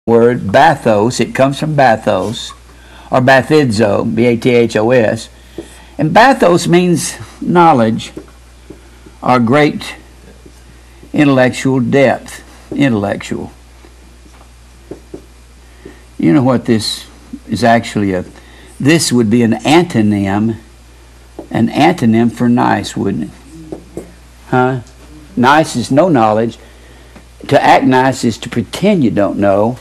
word bathos. It comes from bathos, or bathidzo, B-A-T-H-O-S. And bathos means knowledge, or great intellectual depth. Intellectual. You know what this is actually this would be an antonym for nice, wouldn't it? Huh? Nice is no knowledge. To act nice is to pretend you don't know.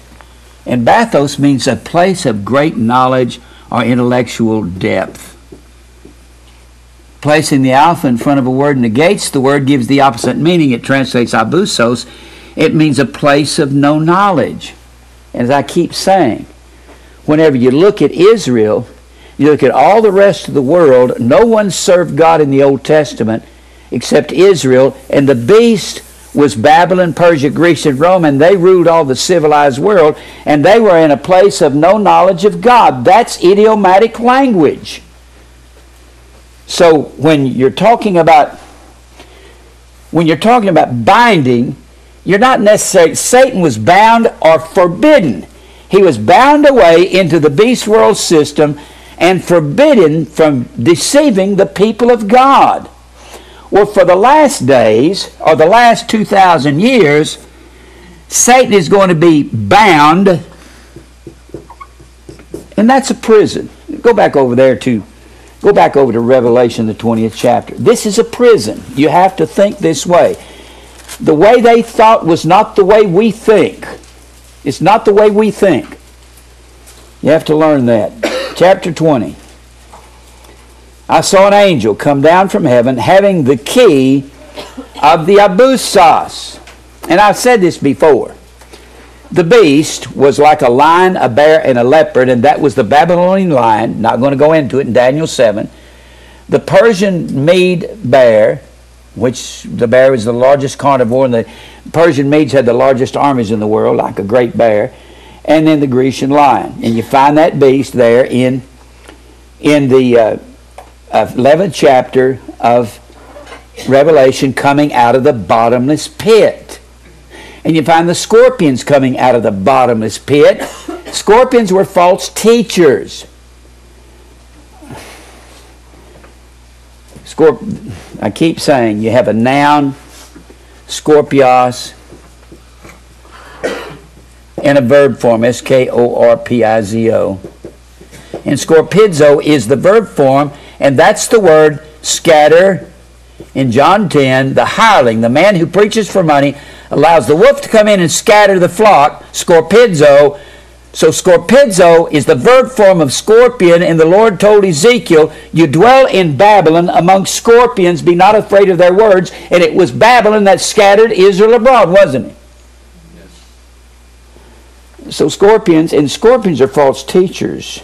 And bathos means a place of great knowledge or intellectual depth. Placing the alpha in front of a word negates the word, gives the opposite meaning. It translates abusos. It means a place of no knowledge. As I keep saying, whenever you look at Israel, you look at all the rest of the world, no one served God in the Old Testament except Israel, and the beast was Babylon, Persia, Greece, and Rome, and they ruled all the civilized world, and they were in a place of no knowledge of God. That's idiomatic language. So when you're talking about binding, you're not necessarily, Satan was bound or forbidden. He was bound away into the beast world system and forbidden from deceiving the people of God. Well, for the last days, or the last 2,000 years, Satan is going to be bound, and that's a prison. Go back over to Revelation, the 20th chapter. This is a prison. You have to think this way. The way they thought was not the way we think. It's not the way we think. You have to learn that. Chapter 20. I saw an angel come down from heaven having the key of the abusos. And I've said this before. The beast was like a lion, a bear, and a leopard, and that was the Babylonian lion. Not going to go into it in Daniel 7. The Persian Mede bear, which the bear was the largest carnivore, and the Persian Medes had the largest armies in the world, like a great bear, and then the Grecian lion. And you find that beast there in the 11th chapter of Revelation, coming out of the bottomless pit. And you find the scorpions coming out of the bottomless pit. Scorpions were false teachers. I keep saying you have a noun, scorpios, and a verb form, S-K-O-R-P-I-Z-O. And scorpizo is the verb form, and that's the word scatter. In John 10, the hireling, the man who preaches for money, allows the wolf to come in and scatter the flock, scorpizo. So scorpizo is the verb form of scorpion, and the Lord told Ezekiel, you dwell in Babylon among scorpions, be not afraid of their words. And it was Babylon that scattered Israel abroad, wasn't it? Yes. So scorpions are false teachers.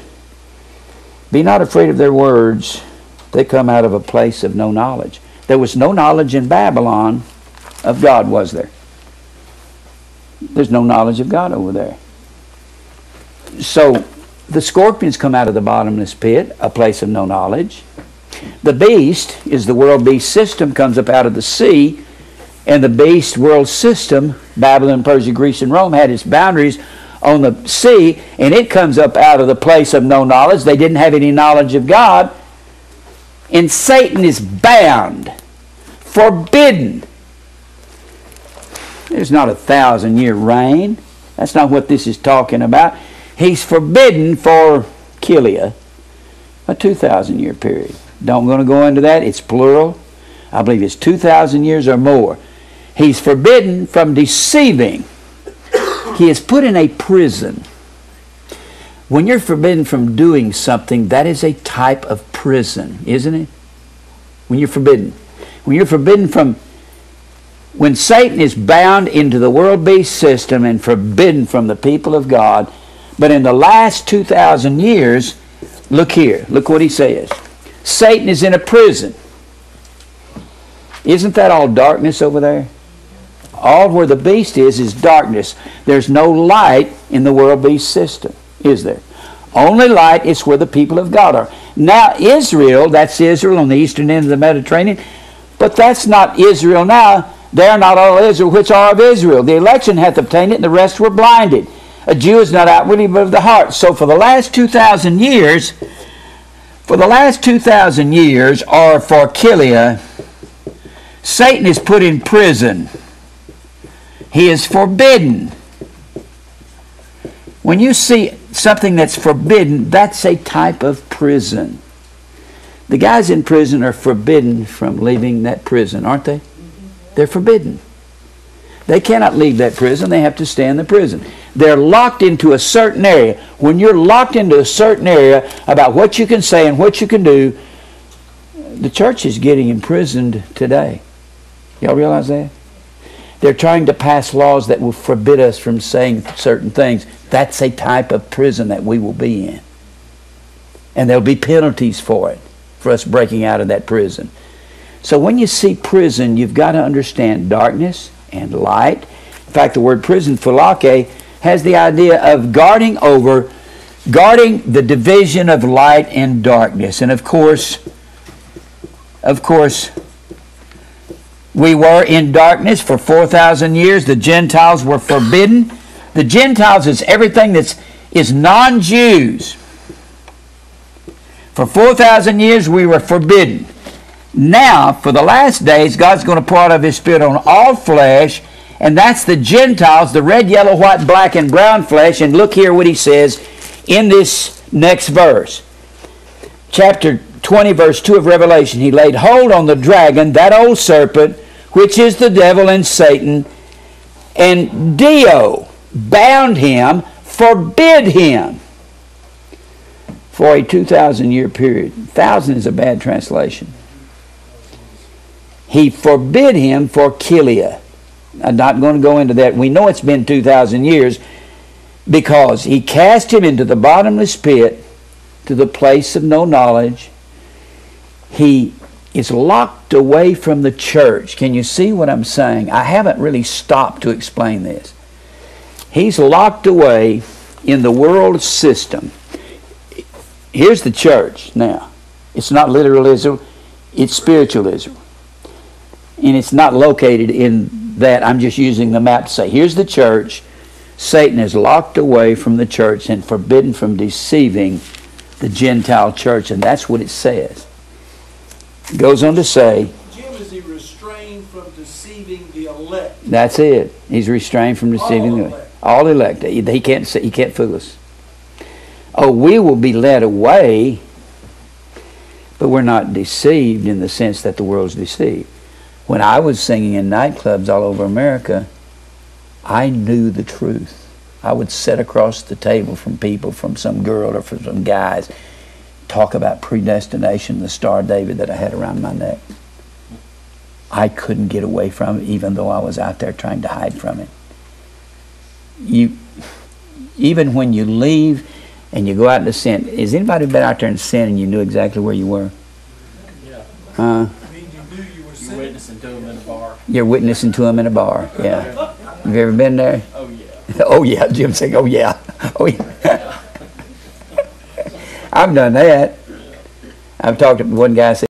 Be not afraid of their words. They come out of a place of no knowledge. There was no knowledge in Babylon of God, was there? There's no knowledge of God over there. So the scorpions come out of the bottomless pit, a place of no knowledge. The beast is the world beast system, comes up out of the sea, and the beast world system, Babylon, Persia, Greece, and Rome, had its boundaries on the sea, and it comes up out of the place of no knowledge. They didn't have any knowledge of God. And Satan is bound, forbidden. There's not a 1,000-year reign. That's not what this is talking about. He's forbidden for Kilia, a 2,000-year period. Don't going to go into that. It's plural. I believe it's 2,000 years or more. He's forbidden from deceiving. He is put in a prison. When you're forbidden from doing something, that is a type of prison, isn't it? When you're forbidden. When Satan is bound into the world beast system and forbidden from the people of God, but in the last 2,000 years, look here, look what he says. Satan is in a prison. Isn't that all darkness over there? All where the beast is darkness. There's no light in the world beast system, is there? Only light is where the people of God are. Now Israel, that's Israel on the eastern end of the Mediterranean, but that's not Israel now. They are not all Israel which are of Israel. The election hath obtained it, and the rest were blinded. A Jew is not outwardly, but of the heart. So for the last 2,000 years, or for Kilia, Satan is put in prison. He is forbidden. When you see something that's forbidden, that's a type of prison. The guys in prison are forbidden from leaving that prison, aren't they? They're forbidden. They cannot leave that prison. They have to stay in the prison. They're locked into a certain area. When you're locked into a certain area about what you can say and what you can do, the church is getting imprisoned today. Y'all realize that? They're trying to pass laws that will forbid us from saying certain things. That's a type of prison that we will be in. And there'll be penalties for it, for us breaking out of that prison. So when you see prison, you've got to understand darkness and light. In fact, the word prison, phylake, has the idea of guarding the division of light and darkness. And of course, we were in darkness for 4,000 years. The Gentiles were forbidden. The Gentiles is everything that is non-Jews. For 4,000 years we were forbidden. Now, for the last days, God's going to pour out of His Spirit on all flesh, and that's the Gentiles, the red, yellow, white, black, and brown flesh. And look here what He says in this next verse. Chapter 20, verse 2 of Revelation. He laid hold on the dragon, that old serpent, which is the devil and Satan, and Dio bound him, forbid him for a 2,000-year period. 1,000 is a bad translation. He forbid him for Kilia. I'm not going to go into that. We know it's been 2,000 years because he cast him into the bottomless pit, to the place of no knowledge. He is locked away from the church. Can you see what I'm saying? I haven't really stopped to explain this. He's locked away in the world system. Here's the church now. It's not literal Israel, it's spiritual Israel. And it's not located in that. I'm just using the map to say, here's the church. Satan is locked away from the church and forbidden from deceiving the Gentile church. And that's what it says. It goes on to say, Jim, is he restrained from deceiving the elect? That's it. He's restrained from deceiving the elect. All elect. He can't fool us. Oh, we will be led away, but we're not deceived in the sense that the world's deceived. When I was singing in nightclubs all over America, I knew the truth. I would sit across the table from people, from some girl or from some guys, talk about predestination, the Star of David that I had around my neck. I couldn't get away from it, even though I was out there trying to hide from it. Even when you leave and you go out into sin, has anybody been out there in sin and you knew exactly where you were? Yeah. You're witnessing to him in a bar. You're witnessing to him in a bar, yeah. Have you ever been there? Oh, yeah. Oh, yeah. Jim's saying, oh, yeah. Oh, yeah. I've done that. I've talked to one guy, said,